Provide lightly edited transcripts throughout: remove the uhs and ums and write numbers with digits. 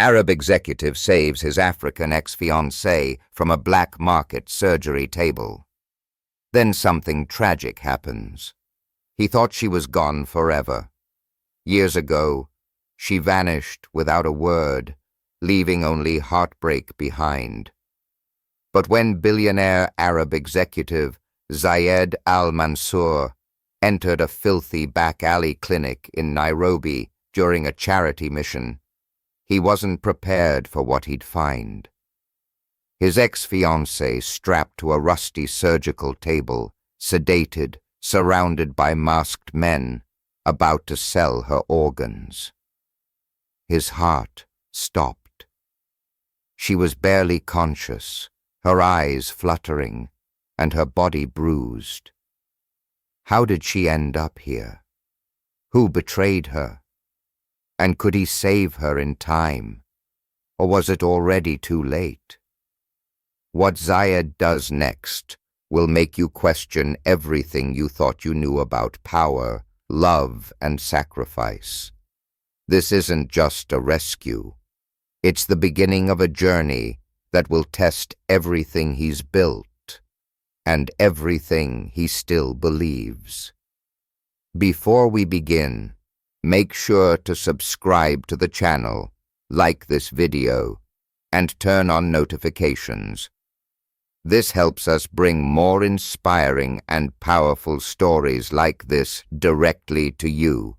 Arab executive saves his African ex-fiancée from a black market surgery table. Then something tragic happens. He thought she was gone forever. Years ago, she vanished without a word, leaving only heartbreak behind. But when billionaire Arab executive Zayed Al-Mansour entered a filthy back-alley clinic in Nairobi during a charity mission, he wasn't prepared for what he'd find. His ex-fiancée strapped to a rusty surgical table, sedated, surrounded by masked men, about to sell her organs. His heart stopped. She was barely conscious, her eyes fluttering, and her body bruised. How did she end up here? Who betrayed her? And could he save her in time? Or was it already too late? What Zayed does next will make you question everything you thought you knew about power, love, and sacrifice. This isn't just a rescue. It's the beginning of a journey that will test everything he's built and everything he still believes. Before we begin, make sure to subscribe to the channel, like this video, and turn on notifications. This helps us bring more inspiring and powerful stories like this directly to you.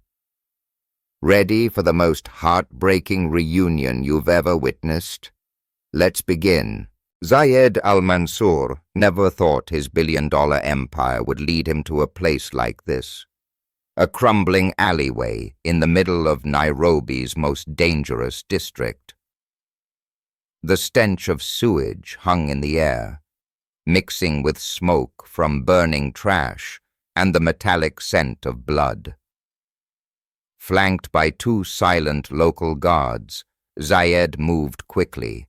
Ready for the most heartbreaking reunion you've ever witnessed? Let's begin. Zayed Al-Mansour never thought his billion-dollar empire would lead him to a place like this. A crumbling alleyway in the middle of Nairobi's most dangerous district. The stench of sewage hung in the air, mixing with smoke from burning trash and the metallic scent of blood. Flanked by two silent local guards, Zayed moved quickly,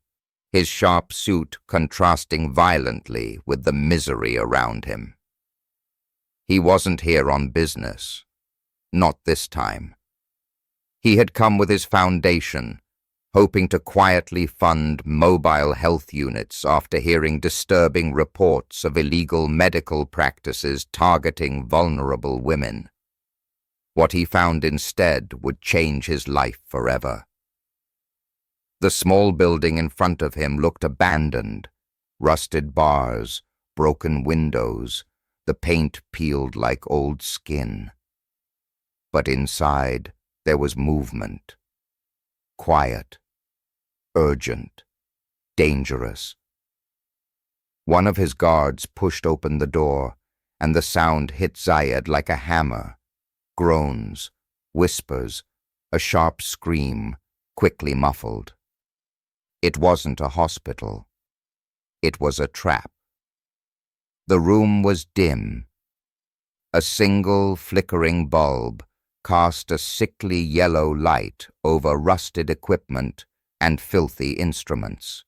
his sharp suit contrasting violently with the misery around him. He wasn't here on business. Not this time. He had come with his foundation, hoping to quietly fund mobile health units after hearing disturbing reports of illegal medical practices targeting vulnerable women. What he found instead would change his life forever. The small building in front of him looked abandoned. Rusted bars, broken windows, the paint peeled like old skin. But inside, there was movement. Quiet, urgent, dangerous. One of his guards pushed open the door, and the sound hit Zayed like a hammer. Groans, whispers, a sharp scream, quickly muffled. It wasn't a hospital. It was a trap. The room was dim. A single flickering bulb cast a sickly yellow light over rusted equipment and filthy instruments.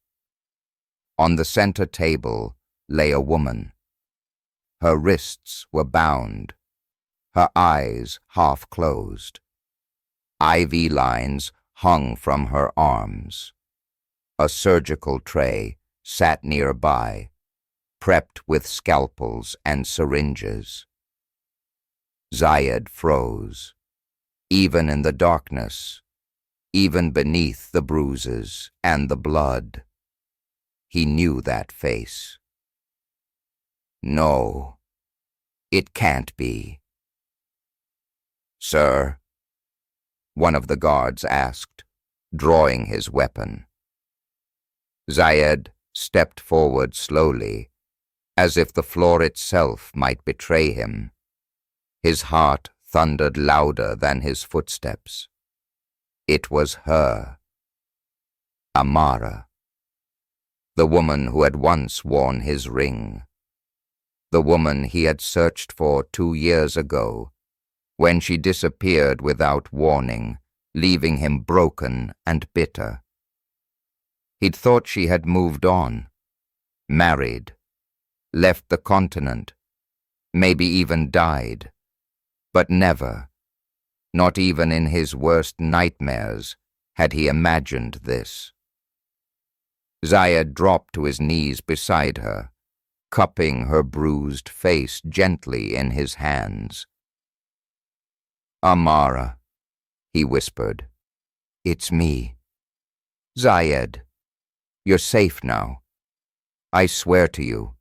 On the center table lay a woman. Her wrists were bound, her eyes half closed. IV lines hung from her arms. A surgical tray sat nearby, prepped with scalpels and syringes. Zayed froze. Even in the darkness, even beneath the bruises and the blood, he knew that face. No, it can't be. "Sir?" one of the guards asked, drawing his weapon. Zayed stepped forward slowly, as if the floor itself might betray him. His heart thundered louder than his footsteps. It was her, Amara, the woman who had once worn his ring, the woman he had searched for 2 years ago, when she disappeared without warning, leaving him broken and bitter. He'd thought she had moved on, married, left the continent, maybe even died. But never, not even in his worst nightmares, Had he imagined this? Zayed dropped to his knees beside her, cupping her bruised face gently in his hands. "Amara," he whispered. "It's me. Zayed, you're safe now. I swear to you,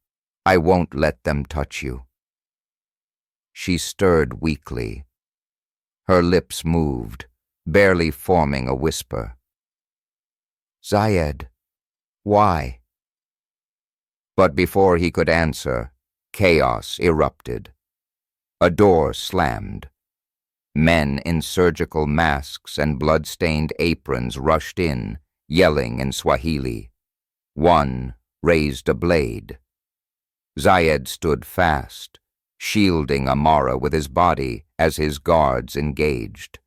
I won't let them touch you." She stirred weakly. Her lips moved, barely forming a whisper. "Zayed, why?" But before he could answer, chaos erupted. A door slammed. Men in surgical masks and blood-stained aprons rushed in, yelling in Swahili. One raised a blade. Zayed stood fast, shielding Amara with his body as his guards engaged.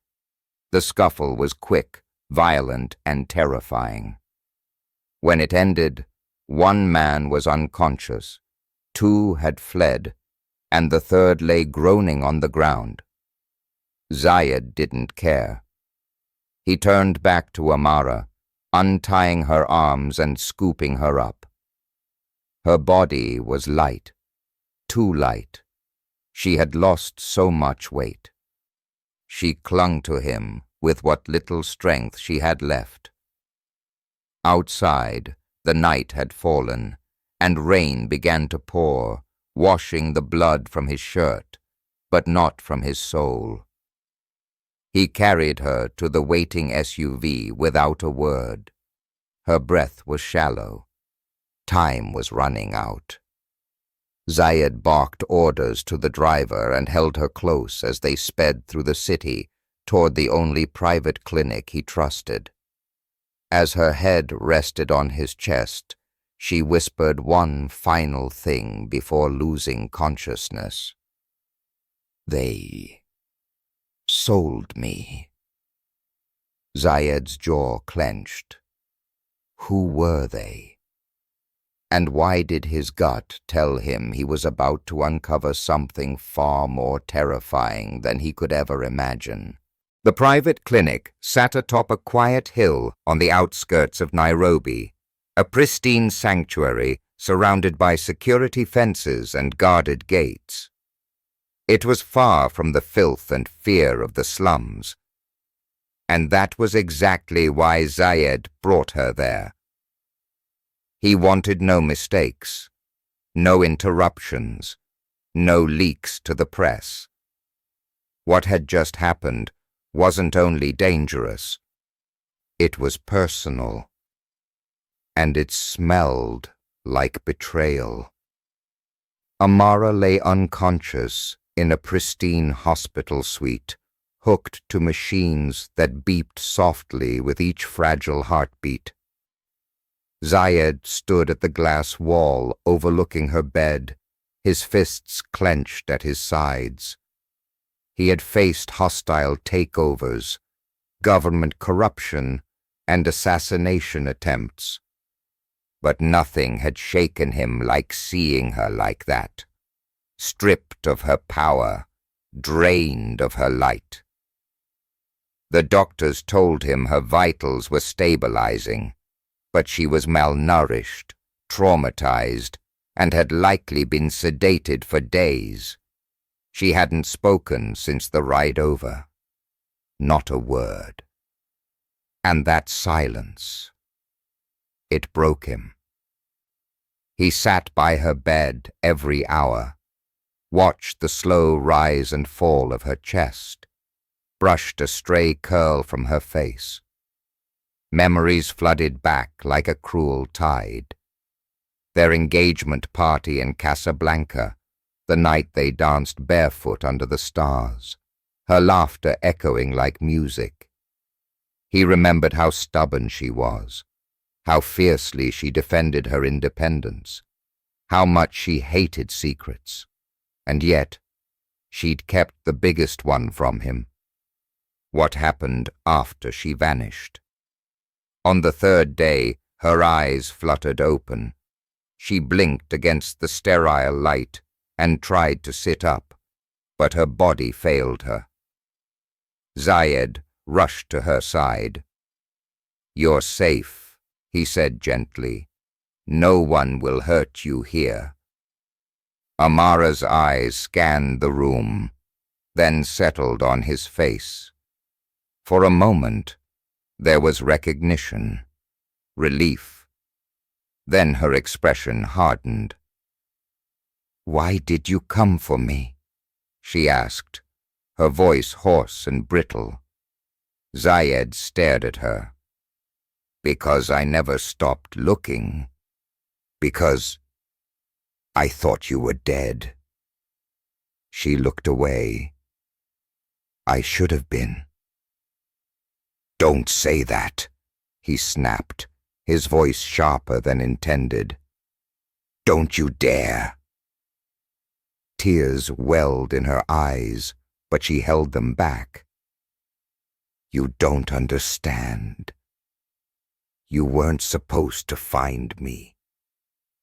The scuffle was quick, violent, and terrifying. When it ended, one man was unconscious, two had fled, and the third lay groaning on the ground. Zayed didn't care. He turned back to Amara, untying her arms and scooping her up. Her body was light, too light. She had lost so much weight. She clung to him with what little strength she had left. Outside, the night had fallen, and rain began to pour, washing the blood from his shirt, but not from his soul. He carried her to the waiting SUV without a word. Her breath was shallow. Time was running out. Zayed barked orders to the driver and held her close as they sped through the city toward the only private clinic he trusted. As her head rested on his chest, she whispered one final thing before losing consciousness. "They sold me." Zayed's jaw clenched. Who were they? And why did his gut tell him he was about to uncover something far more terrifying than he could ever imagine? The private clinic sat atop a quiet hill on the outskirts of Nairobi, a pristine sanctuary surrounded by security fences and guarded gates. It was far from the filth and fear of the slums. And that was exactly why Zayed brought her there. He wanted no mistakes, no interruptions, no leaks to the press. What had just happened wasn't only dangerous, it was personal. And it smelled like betrayal. Amara lay unconscious in a pristine hospital suite, hooked to machines that beeped softly with each fragile heartbeat. Zayed stood at the glass wall overlooking her bed, his fists clenched at his sides. He had faced hostile takeovers, government corruption, and assassination attempts. But nothing had shaken him like seeing her like that, stripped of her power, drained of her light. The doctors told him her vitals were stabilizing, but she was malnourished, traumatized, and had likely been sedated for days. She hadn't spoken since the ride over. Not a word. And that silence, it broke him. He sat by her bed every hour, watched the slow rise and fall of her chest, brushed a stray curl from her face. Memories flooded back like a cruel tide. Their engagement party in Casablanca, the night they danced barefoot under the stars, her laughter echoing like music. He remembered how stubborn she was, how fiercely she defended her independence, how much she hated secrets, and yet she'd kept the biggest one from him. What happened after she vanished? On the third day, her eyes fluttered open. She blinked against the sterile light and tried to sit up, but her body failed her. Zayed rushed to her side. "You're safe," he said gently. "No one will hurt you here." Amara's eyes scanned the room, then settled on his face. For a moment, there was recognition, relief. Then her expression hardened. "Why did you come for me?" she asked, her voice hoarse and brittle. Zayed stared at her. "Because I never stopped looking. Because I thought you were dead." She looked away. "I should have been." "Don't say that," he snapped, his voice sharper than intended. "Don't you dare." Tears welled in her eyes, but she held them back. "You don't understand. You weren't supposed to find me.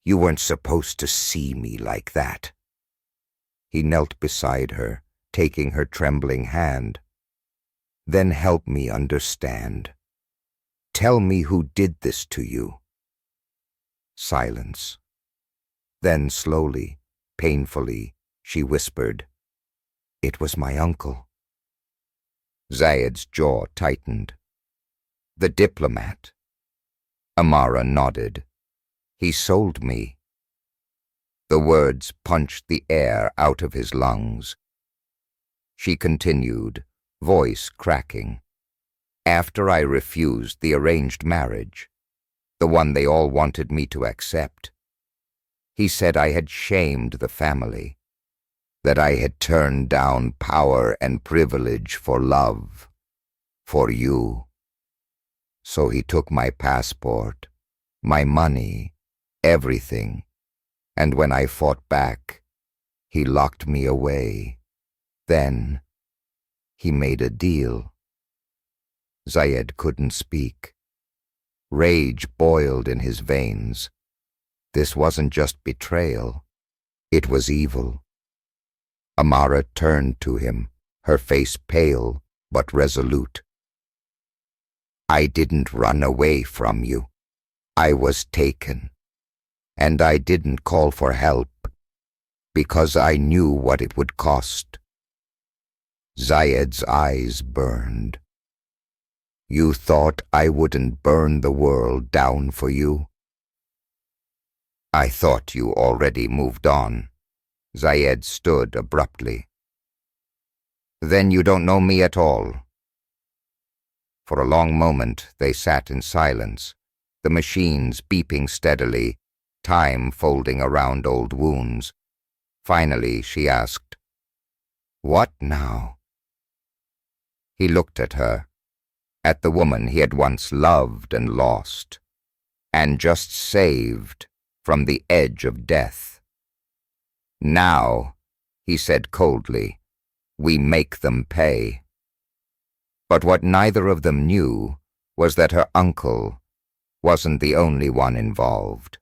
You weren't supposed to see me like that." He knelt beside her, taking her trembling hand. "Then help me understand. Tell me who did this to you." Silence. Then slowly, painfully, she whispered, "It was my uncle." Zayed's jaw tightened. "The diplomat?" Amara nodded. "He sold me." The words punched the air out of his lungs. She continued, voice cracking. "After I refused the arranged marriage, the one they all wanted me to accept, he said I had shamed the family, that I had turned down power and privilege for love, for you. So he took my passport, my money, everything, and when I fought back, he locked me away. Then he made a deal." Zayed couldn't speak. Rage boiled in his veins. This wasn't just betrayal. It was evil. Amara turned to him, her face pale but resolute. "I didn't run away from you. I was taken. And I didn't call for help, because I knew what it would cost." Zayed's eyes burned. "You thought I wouldn't burn the world down for you?" "I thought you already moved on." Zayed stood abruptly. "Then you don't know me at all." For a long moment they sat in silence, the machines beeping steadily, time folding around old wounds. Finally she asked, "What now?" He looked at her, at the woman he had once loved and lost, and just saved from the edge of death. "Now," he said coldly, "we make them pay." But what neither of them knew was that her uncle wasn't the only one involved,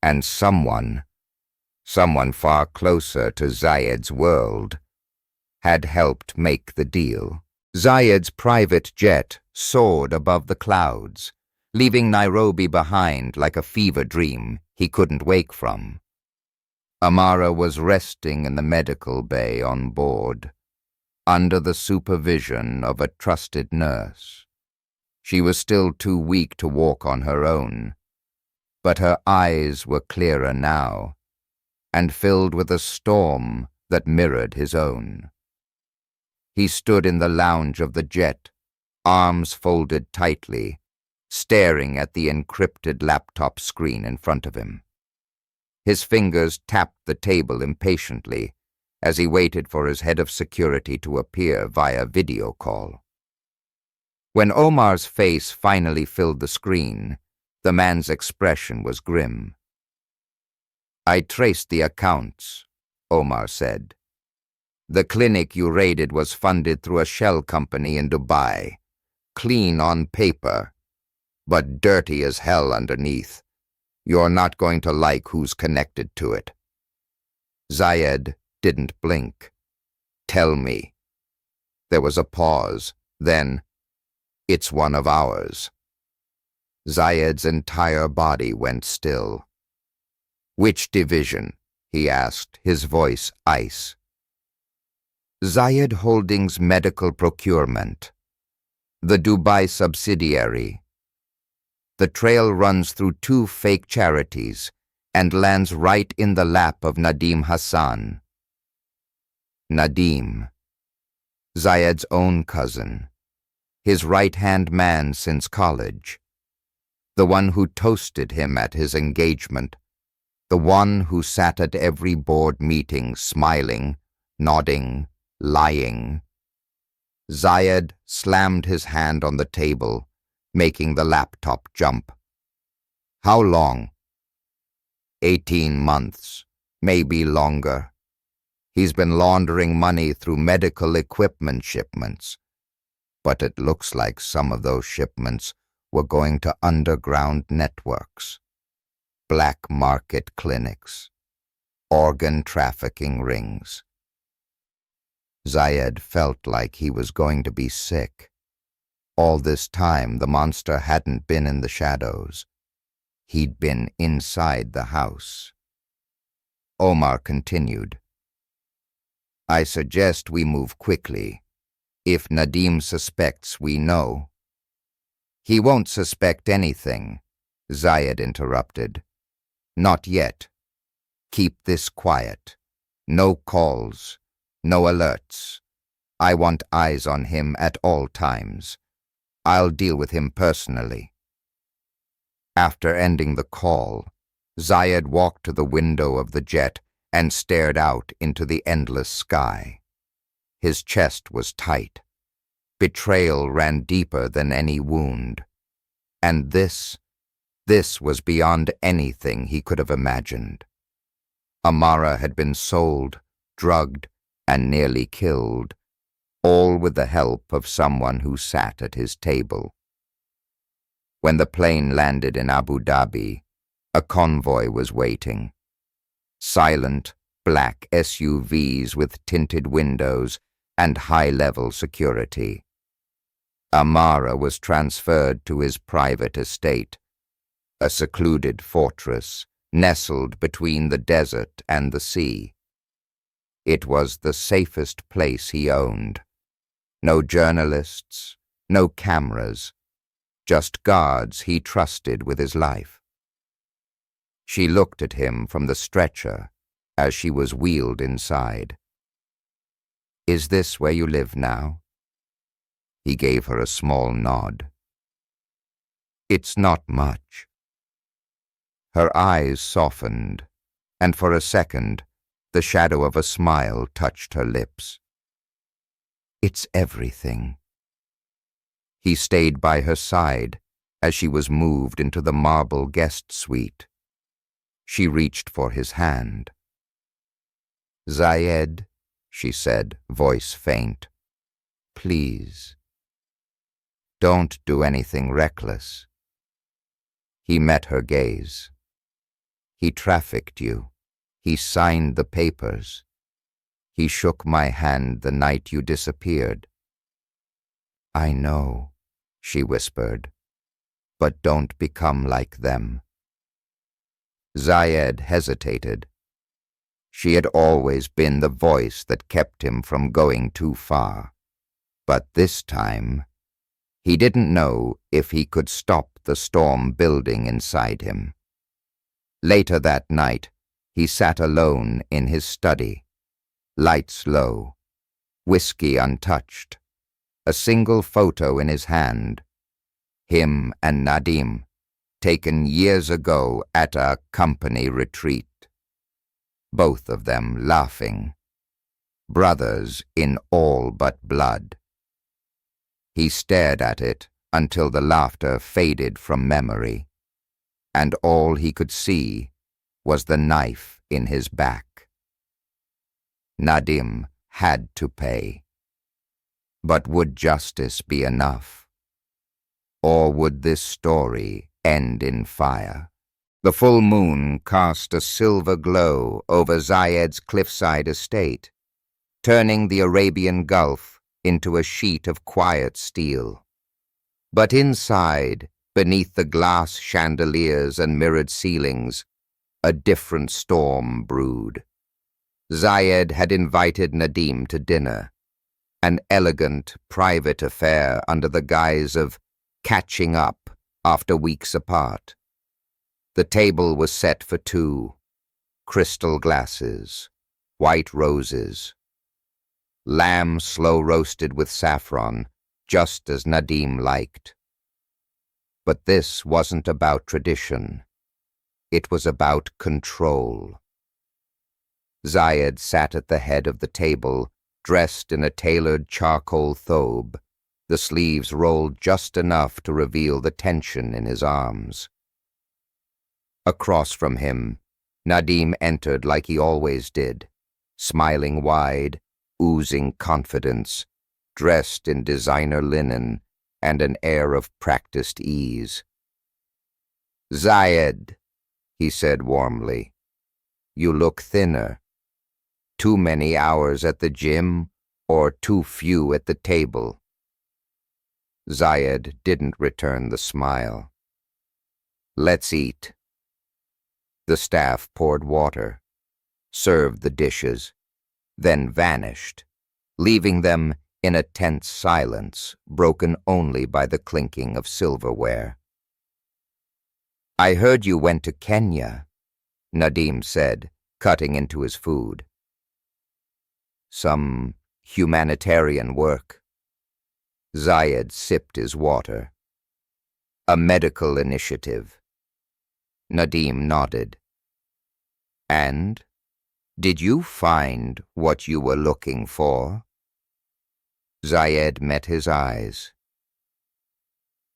and someone far closer to Zayed's world, had helped make the deal. Zayed's private jet soared above the clouds, leaving Nairobi behind like a fever dream he couldn't wake from. Amara was resting in the medical bay on board, under the supervision of a trusted nurse. She was still too weak to walk on her own, but her eyes were clearer now, and filled with a storm that mirrored his own. He stood in the lounge of the jet, arms folded tightly, staring at the encrypted laptop screen in front of him. His fingers tapped the table impatiently as he waited for his head of security to appear via video call. When Omar's face finally filled the screen, the man's expression was grim. "I traced the accounts," Omar said. "The clinic you raided was funded through a shell company in Dubai. Clean on paper, but dirty as hell underneath. You're not going to like who's connected to it." Zayed didn't blink. "Tell me." There was a pause, then, "It's one of ours." Zayed's entire body went still. "Which division?" he asked, his voice ice. "Zayed Holdings Medical Procurement, the Dubai subsidiary. The trail runs through 2 fake charities and lands right in the lap of Nadim Hassan." Nadim, Zayed's own cousin, his right-hand man since college, the one who toasted him at his engagement, the one who sat at every board meeting smiling, nodding, lying. Zayed slammed his hand on the table, making the laptop jump. "How long?" 18 months, maybe longer. He's been laundering money through medical equipment shipments. But it looks like some of those shipments were going to underground networks, black market clinics, organ trafficking rings. Zayed felt like he was going to be sick. All this time, the monster hadn't been in the shadows. He'd been inside the house. Omar continued, "I suggest we move quickly. If Nadim suspects, we know." "He won't suspect anything," Zayed interrupted. "Not yet. Keep this quiet. No calls, no alerts. I want eyes on him at all times. I'll deal with him personally." After ending the call, Zayed walked to the window of the jet and stared out into the endless sky. His chest was tight. Betrayal ran deeper than any wound. And this was beyond anything he could have imagined. Amara had been sold, drugged, and nearly killed, all with the help of someone who sat at his table. When the plane landed in Abu Dhabi, a convoy was waiting. Silent, black SUVs with tinted windows and high-level security. Amara was transferred to his private estate, a secluded fortress nestled between the desert and the sea. It was the safest place he owned. No journalists, no cameras, just guards he trusted with his life. She looked at him from the stretcher as she was wheeled inside. "Is this where you live now?" He gave her a small nod. "It's not much." Her eyes softened, and for a second, the shadow of a smile touched her lips. "It's everything." He stayed by her side as she was moved into the marble guest suite. She reached for his hand. "Zayed," she said, voice faint, "please. Don't do anything reckless." He met her gaze. "He trafficked you. He signed the papers. He shook my hand the night you disappeared." "I know," she whispered, "but don't become like them." Zayed hesitated. She had always been the voice that kept him from going too far. But this time, he didn't know if he could stop the storm building inside him. Later that night, he sat alone in his study, lights low, whiskey untouched, a single photo in his hand, him and Nadim, taken years ago at a company retreat. Both of them laughing, brothers in all but blood. He stared at it until the laughter faded from memory, and all he could see was the knife in his back. Nadim had to pay. But would justice be enough? Or would this story end in fire? The full moon cast a silver glow over Zayed's cliffside estate, turning the Arabian Gulf into a sheet of quiet steel. But inside, Beneath the glass chandeliers and mirrored ceilings, a different storm brewed. Zayed had invited Nadim to dinner, an elegant, private affair under the guise of catching up after weeks apart. The table was set for two, crystal glasses, white roses, lamb slow-roasted with saffron, just as Nadim liked. But this wasn't about tradition. It was about control. Zayed sat at the head of the table, dressed in a tailored charcoal thobe, the sleeves rolled just enough to reveal the tension in his arms. Across from him, Nadim entered like he always did, smiling wide, oozing confidence, dressed in designer linen and an air of practiced ease. "Zayed," he said warmly, "you look thinner. Too many hours at the gym or too few at the table?" Zayed didn't return the smile. "Let's eat." The staff poured water, served the dishes, then vanished, leaving them in a tense silence broken only by the clinking of silverware. "I heard you went to Kenya," Nadim said, cutting into his food. "Some humanitarian work." Zayed sipped his water. "A medical initiative." Nadim nodded. "And did you find what you were looking for?" Zayed met his eyes.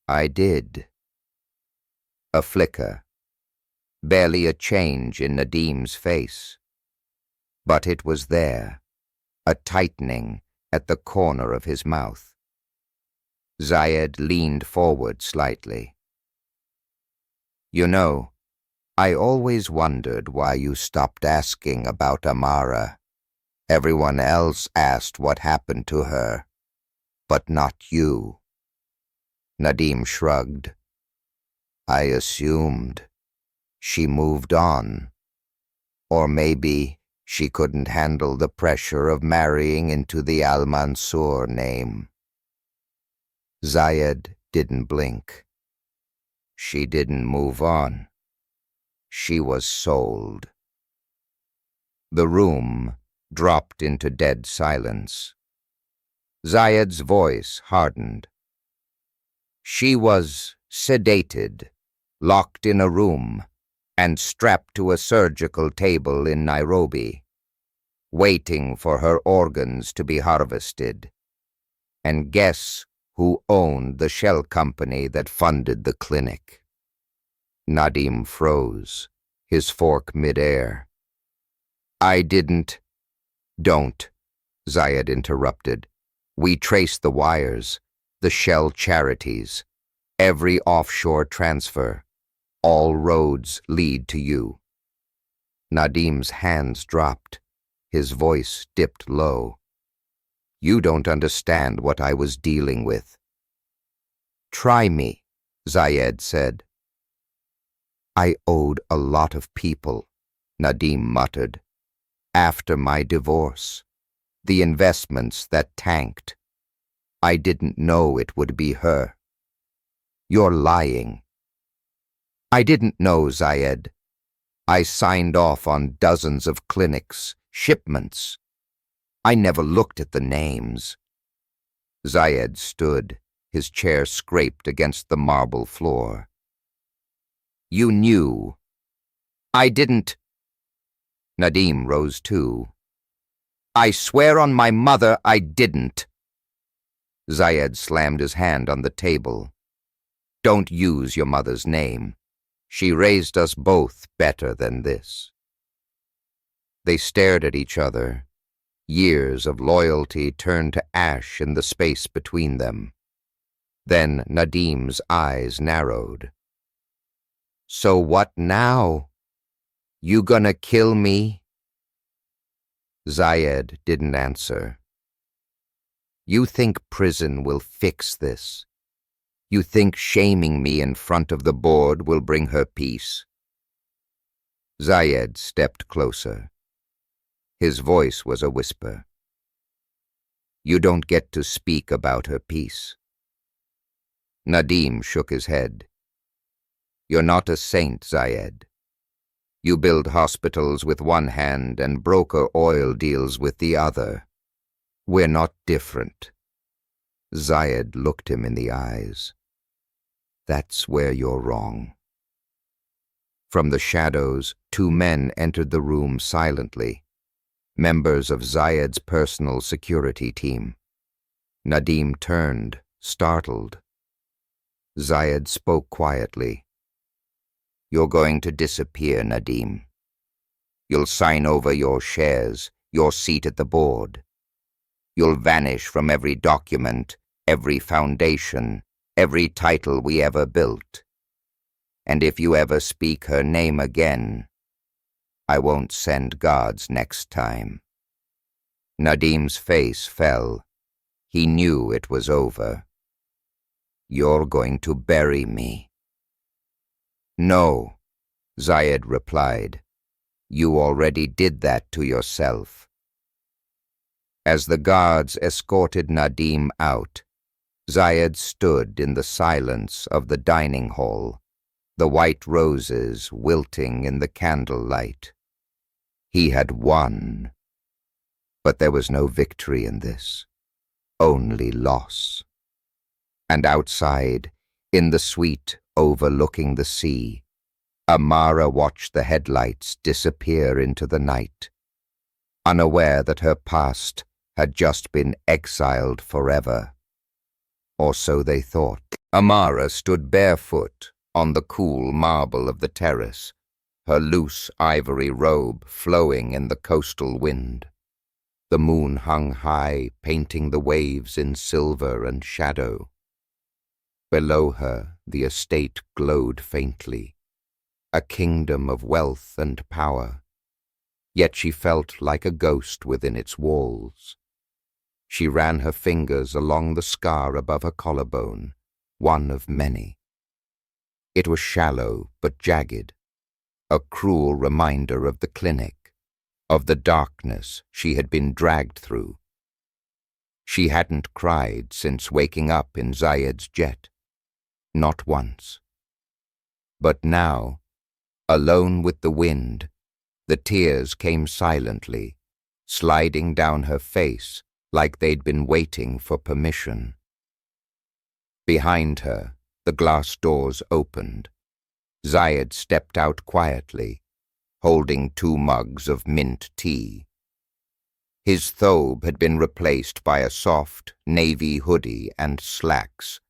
"I did." A flicker, barely a change in Nadim's face. But it was there, a tightening at the corner of his mouth. Zayed leaned forward slightly. "You know, I always wondered why you stopped asking about Amara. Everyone else asked what happened to her, but not you." Nadim shrugged. "I assumed she moved on. Or maybe she couldn't handle the pressure of marrying into the Al-Mansur name." Zayed didn't blink. "She didn't move on. She was sold." The room dropped into dead silence. Zayed's voice hardened. "She was sedated, locked in a room, and strapped to a surgical table in Nairobi, waiting for her organs to be harvested. And guess who owned the shell company that funded the clinic?" Nadim froze, his fork midair. "I didn't—" "Don't," Zayed interrupted. "We traced the wires, the shell charities, every offshore transfer. All roads lead to you." Nadim's hands dropped. His voice dipped low. "You don't understand what I was dealing with." "Try me," Zayed said. "I owed a lot of people," Nadim muttered. "After my divorce, the investments that tanked. I didn't know it would be her." "You're lying." "I didn't know, Zayed. I signed off on dozens of clinics, shipments. I never looked at the names." Zayed stood, his chair scraped against the marble floor. "You knew." "I didn't." Nadim rose too. "I swear on my mother I didn't." Zayed slammed his hand on the table. "Don't use your mother's name. She raised us both better than this." They stared at each other. Years of loyalty turned to ash in the space between them. Then Nadim's eyes narrowed. "So what now? You gonna kill me?" Zayed didn't answer. "You think prison will fix this? You think shaming me in front of the board will bring her peace?" Zayed stepped closer. His voice was a whisper. "You don't get to speak about her peace." Nadim shook his head. "You're not a saint, Zayed. You build hospitals with one hand and broker oil deals with the other. We're not different." Zayed looked him in the eyes. "That's where you're wrong." From the shadows, two men entered the room silently, members of Zayed's personal security team. Nadim turned, startled. Zayed spoke quietly. "You're going to disappear, Nadim. You'll sign over your shares, your seat at the board. You'll vanish from every document, every foundation, every title we ever built. And if you ever speak her name again, I won't send guards next time." Nadim's face fell. He knew it was over. "You're going to bury me." "No," Zayed replied. "You already did that to yourself." As the guards escorted Nadim out, Zayed stood in the silence of the dining hall, the white roses wilting in the candlelight. He had won. But there was no victory in this, only loss. And outside, in the suite overlooking the sea, Amara watched the headlights disappear into the night, unaware that her past had just been exiled forever. Or so they thought. Amara stood barefoot on the cool marble of the terrace, her loose ivory robe flowing in the coastal wind. The moon hung high, painting the waves in silver and shadow. Below her, the estate glowed faintly, a kingdom of wealth and power, yet she felt like a ghost within its walls. She ran her fingers along the scar above her collarbone, one of many. It was shallow but jagged, a cruel reminder of the clinic, of the darkness she had been dragged through. She hadn't cried since waking up in Zayed's jet, not once. But now, alone with the wind, the tears came silently, sliding down her face like they'd been waiting for permission. Behind her, the glass doors opened. Zayed stepped out quietly, holding 2 mugs of mint tea. His thobe had been replaced by a soft navy hoodie and slacks,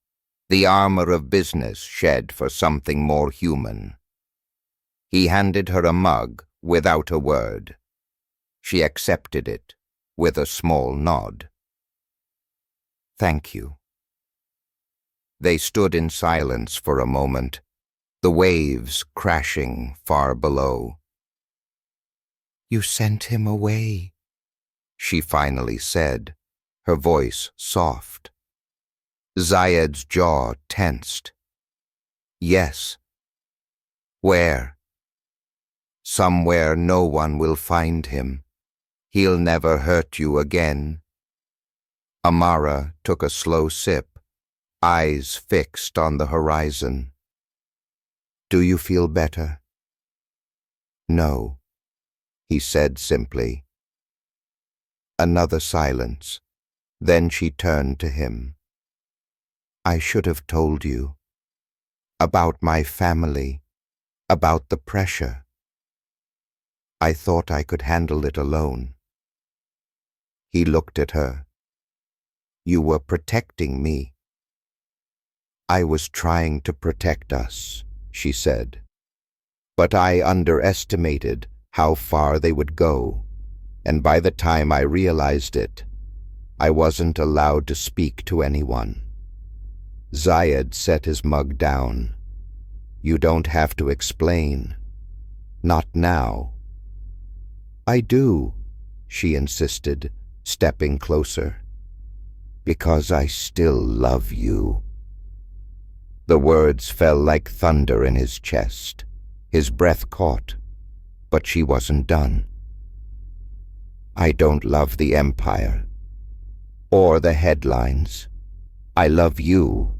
the armor of business shed for something more human. He handed her a mug without a word. She accepted it with a small nod. "Thank you." They stood in silence for a moment, the waves crashing far below. "You sent him away," she finally said, her voice soft. Zayed's jaw tensed. "Yes." "Where?" "Somewhere no one will find him. He'll never hurt you again." Amara took a slow sip, eyes fixed on the horizon. "Do you feel better?" "No," he said simply. Another silence. Then she turned to him. "I should have told you. About my family. About the pressure. I thought I could handle it alone." He looked at her. "You were protecting me." "I was trying to protect us," she said. "But I underestimated how far they would go, and by the time I realized it, I wasn't allowed to speak to anyone." Zayed set his mug down. "You don't have to explain. Not now." "I do," she insisted, stepping closer. "Because I still love you." The words fell like thunder in his chest. His breath caught, but she wasn't done. I don't love the empire, or the headlines. I love you,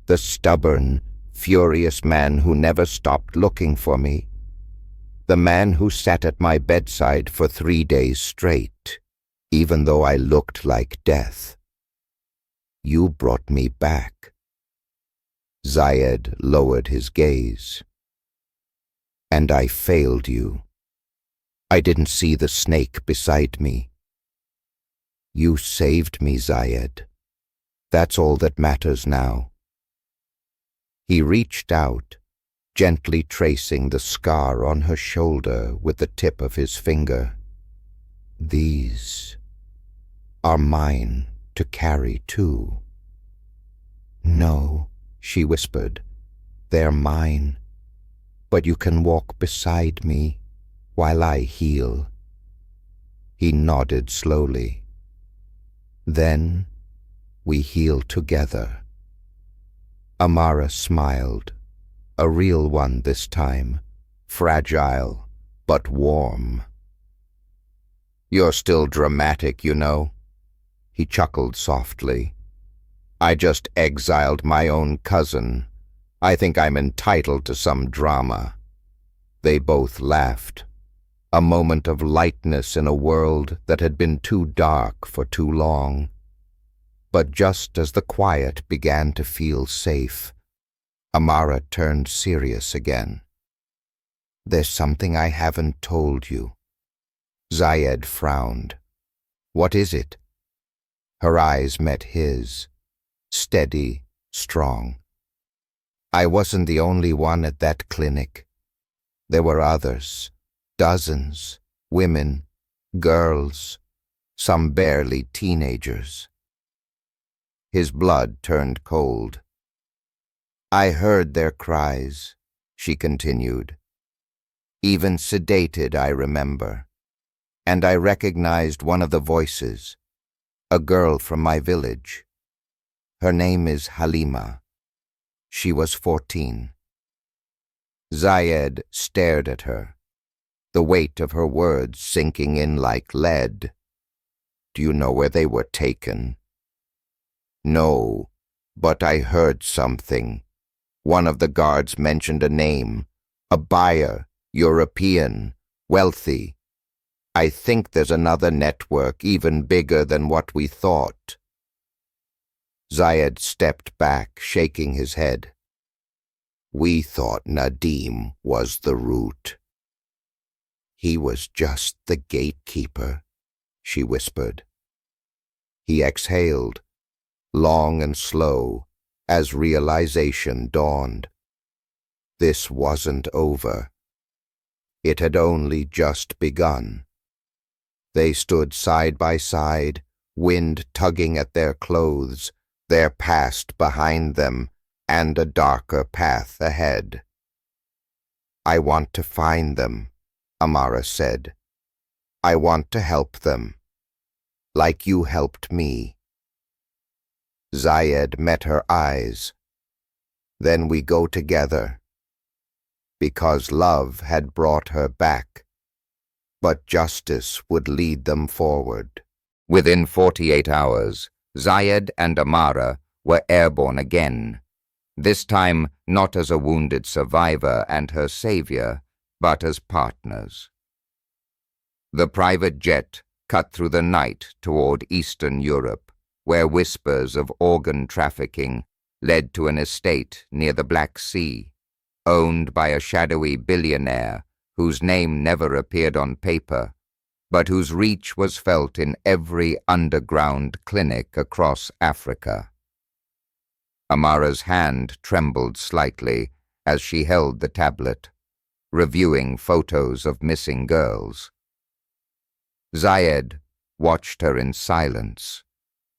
the stubborn, furious man who never stopped looking for me. The man who sat at my bedside for 3 days straight, even though I looked like death. You brought me back. Zayed lowered his gaze. And I failed you. I didn't see the snake beside me. You saved me, Zayed. That's all that matters now. He reached out, gently tracing the scar on her shoulder with the tip of his finger. These are mine to carry too. No, she whispered, they're mine, but you can walk beside me while I heal. He nodded slowly. Then we heal together. Amara smiled, a real one this time, fragile but warm. You're still dramatic, you know. He chuckled softly. I just exiled my own cousin. I think I'm entitled to some drama. They both laughed. A moment of lightness in a world that had been too dark for too long. But just as the quiet began to feel safe, Amara turned serious again. There's something I haven't told you. Zayed frowned. What is it? Her eyes met his, steady, strong. I wasn't the only one at that clinic. There were others, dozens, women, girls, some barely teenagers. His blood turned cold. I heard their cries, she continued. Even sedated, I remember. And I recognized one of the voices, a girl from my village. Her name is Halima. She was 14. Zayed stared at her, the weight of her words sinking in like lead. Do you know where they were taken? No, but I heard something. One of the guards mentioned a name, a buyer, European, wealthy. I think there's another network even bigger than what we thought. Zayed stepped back, shaking his head. We thought Nadim was the root. He was just the gatekeeper, she whispered. He exhaled, long and slow, as realization dawned. This wasn't over. It had only just begun. They stood side by side, wind tugging at their clothes, their past behind them, and a darker path ahead. I want to find them, Amara said. I want to help them, like you helped me. Zayed met her eyes. Then we go together. Because love had brought her back, but justice would lead them forward. Within 48 hours, Zayed and Amara were airborne again, this time not as a wounded survivor and her savior, but as partners. The private jet cut through the night toward Eastern Europe, where whispers of organ trafficking led to an estate near the Black Sea, owned by a shadowy billionaire whose name never appeared on paper, but whose reach was felt in every underground clinic across Africa. Amara's hand trembled slightly as she held the tablet, reviewing photos of missing girls. Zayed watched her in silence,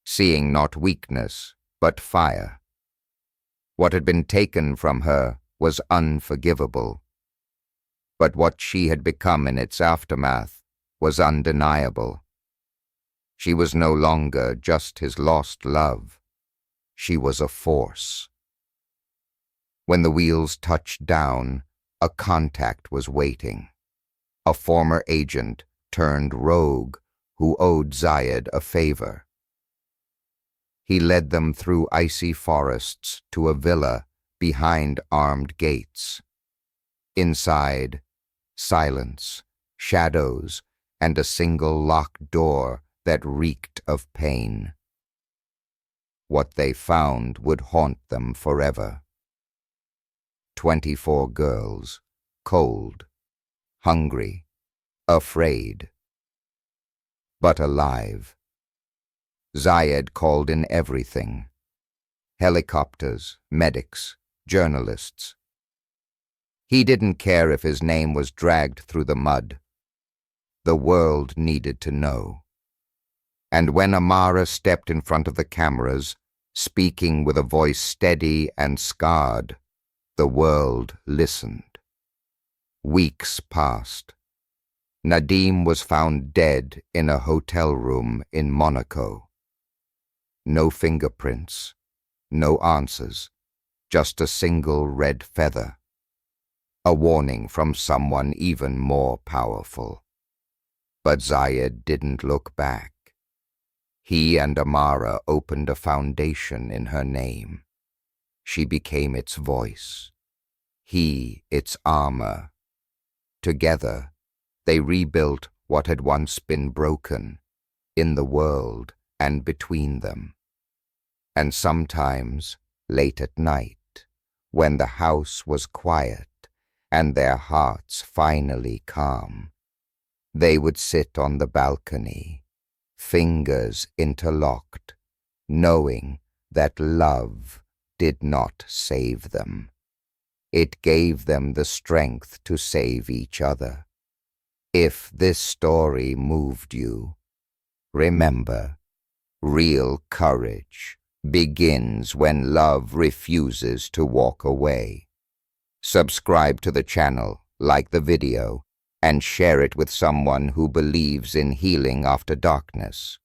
seeing not weakness, but fire. What had been taken from her was unforgivable, but what she had become in its aftermath was undeniable. She was no longer just his lost love. She was a force. When the wheels touched down, a contact was waiting. A former agent turned rogue who owed Zayed a favor. He led them through icy forests to a villa behind armed gates. Inside, silence, shadows, and a single locked door that reeked of pain. What they found would haunt them forever. 24 girls, cold, hungry, afraid, but alive. Zayed called in everything: helicopters, medics, journalists. He didn't care if his name was dragged through the mud. The world needed to know. And when Amara stepped in front of the cameras, speaking with a voice steady and scarred, the world listened. Weeks passed. Nadim was found dead in a hotel room in Monaco. No fingerprints, no answers, just a single red feather. A warning from someone even more powerful. But Zayed didn't look back. He and Amara opened a foundation in her name. She became its voice. He its armor. Together, they rebuilt what had once been broken, in the world and between them. And sometimes, late at night, when the house was quiet and their hearts finally calm, they would sit on the balcony, fingers interlocked, knowing that love did not save them. It gave them the strength to save each other. If this story moved you, remember, real courage begins when love refuses to walk away. Subscribe to the channel, like the video, and share it with someone who believes in healing after darkness.